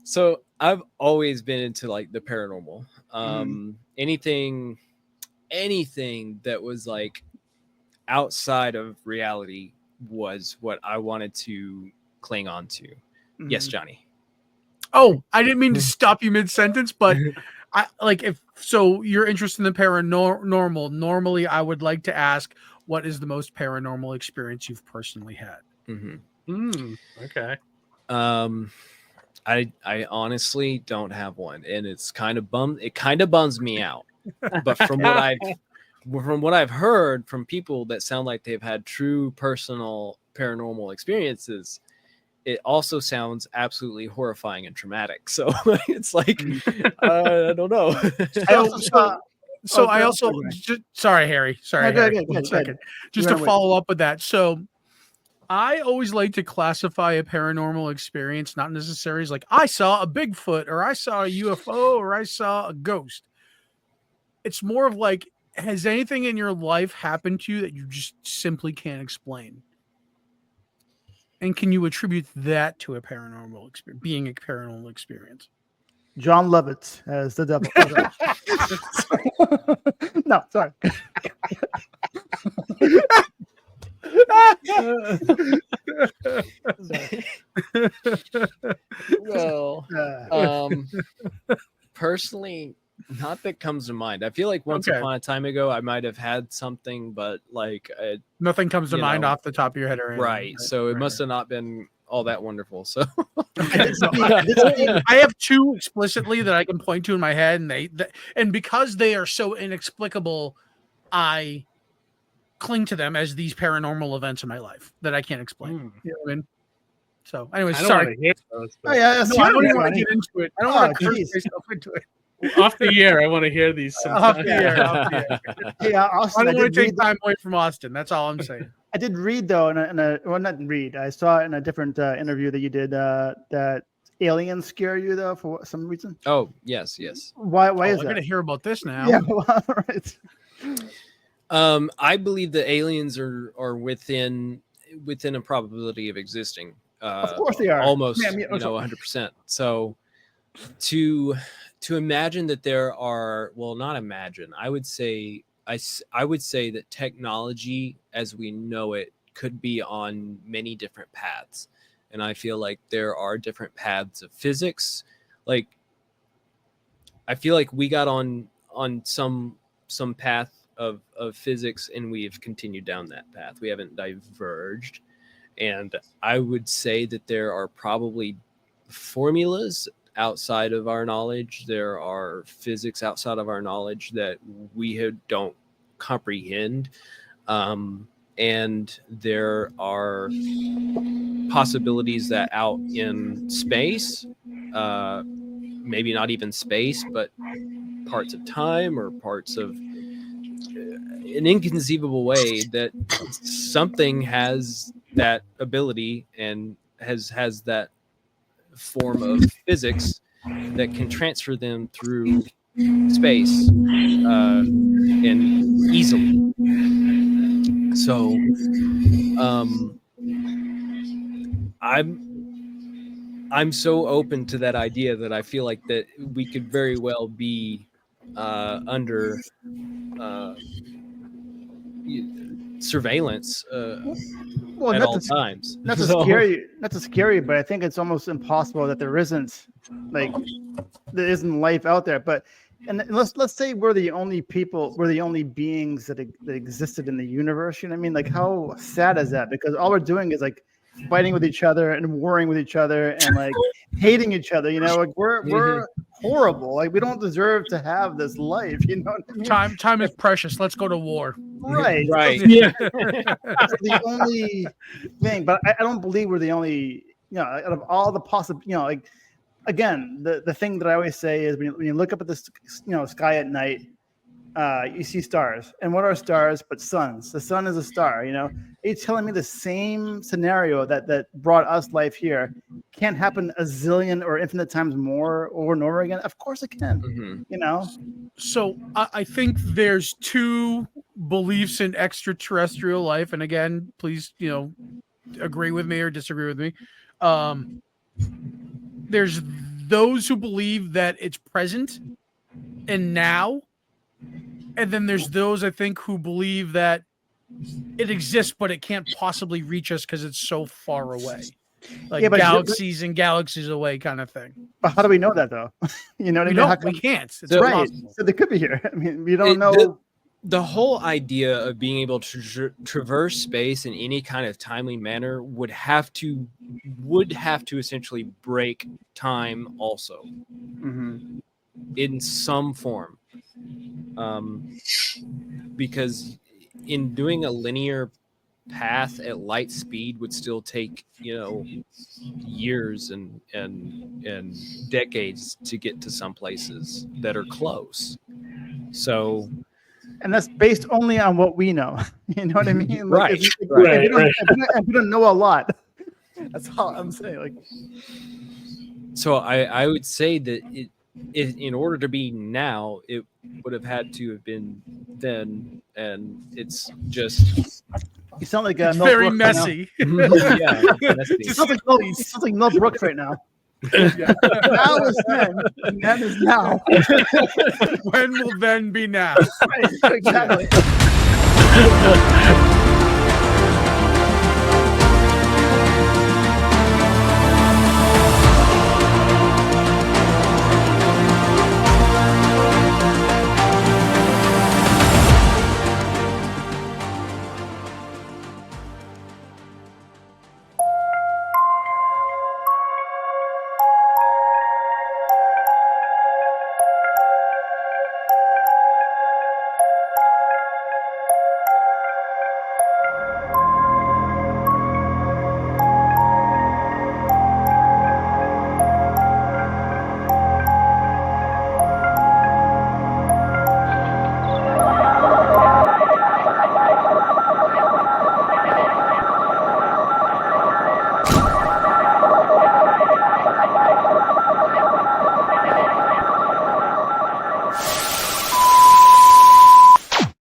So I've always been into like the paranormal. Anything that was like outside of reality was what I wanted to cling on to. Yes, Johnny. Oh, I didn't mean to stop you mid-sentence, but I like if so you're interested in the paranormal. Normally I would like to ask, what is the most paranormal experience you've personally had? Okay. I honestly don't have one, and it's kind of bums me out. But from what I've heard from people that sound like they've had true personal paranormal experiences, it also sounds absolutely horrifying and traumatic. So it's like I don't know. Sorry, Harry. Sorry, No, Harry. go ahead. Second. Just to follow up with that. So I always like to classify a paranormal experience, not necessarily as like I saw a Bigfoot or I saw a UFO or I saw a ghost. It's more of like, has anything in your life happened to you that you just simply can't explain? And can you attribute that to a paranormal experience, being a paranormal experience? John Lovitz as the devil. No, sorry. Well, personally, not that comes to mind. I feel like once upon a time ago, I might have had something, but like nothing comes to mind off the top of your head, or anything. Right. So it must have not been all that wonderful. So I have two explicitly that I can point to in my head, and because they are so inexplicable, I cling to them as these paranormal events in my life that I can't explain. You know what I mean? So, anyways, sorry. I don't even want to get into it. I don't want to curse myself into it. Off the air, I want to hear these. Off the air. Hey, Austin, I don't want to take time away from Austin. That's all I'm saying. I did read though, not read. I saw in a different interview that you did that aliens scare you though for some reason. Oh yes. Why is that? I'm gonna hear about this now. Yeah, well, right. I believe the aliens are within a probability of existing. Of course they are. Almost 100%. So to imagine that there are, well, not imagine, I would say that technology as we know it could be on many different paths, and I feel like there are different paths of physics. Like I feel like we got on some path of physics, and we've continued down that path. We haven't diverged. And I would say that there are probably formulas outside of our knowledge. There are physics outside of our knowledge that we don't comprehend. And there are possibilities that out in space, maybe not even space, but parts of time or parts of an inconceivable way, that something has that ability and has that form of physics that can transfer them through space and easily. So I'm so open to that idea that I feel like that we could very well be under surveillance at all times. Not to scary, but I think it's almost impossible that there isn't life out there. But and let's say we're the only beings that existed in the universe. You know what I mean? Like, how sad is that? Because all we're doing is like fighting with each other and warring with each other and like hating each other. You know, like we're horrible. Like we don't deserve to have this life. You know what I mean? Time is precious. Let's go to war. Right. Yeah. That's the only thing. But I don't believe we're the only. You know, out of all the possible. You know, like again, the thing that I always say is when you look up at the sky at night, you see stars. And what are stars but suns? The sun is a star. You know, are you telling me the same scenario that brought us life here can't happen a zillion or infinite times more over and over again? Of course it can. Mm-hmm. You know. So I think there's two beliefs in extraterrestrial life, and again, please, agree with me or disagree with me. There's those who believe that it's present and now, and then there's those I think who believe that it exists but it can't possibly reach us because it's so far away, like Yeah, but- galaxies and galaxies away kind of thing. But how do we know that though? You know what I We mean? How don't. We come- can't. It's So- right. impossible. So they could be here. I mean, we don't It- know. The whole idea of being able to traverse space in any kind of timely manner would have to essentially break time also Mhm. in some form, because in doing a linear path at light speed would still take years and decades to get to some places that are close. So And that's based only on what we know. You know what I mean? Right, If right, we don't, right. if we don't know a lot. That's all I'm saying. Like, So I would say that in order to be now, it would have had to have been then, and it's just you sound like It's Mel very Brooks right now. messy. yeah. Messy. You sound like Mel Brooks right now. Now is then, and then is now. When will then be now? Right, exactly.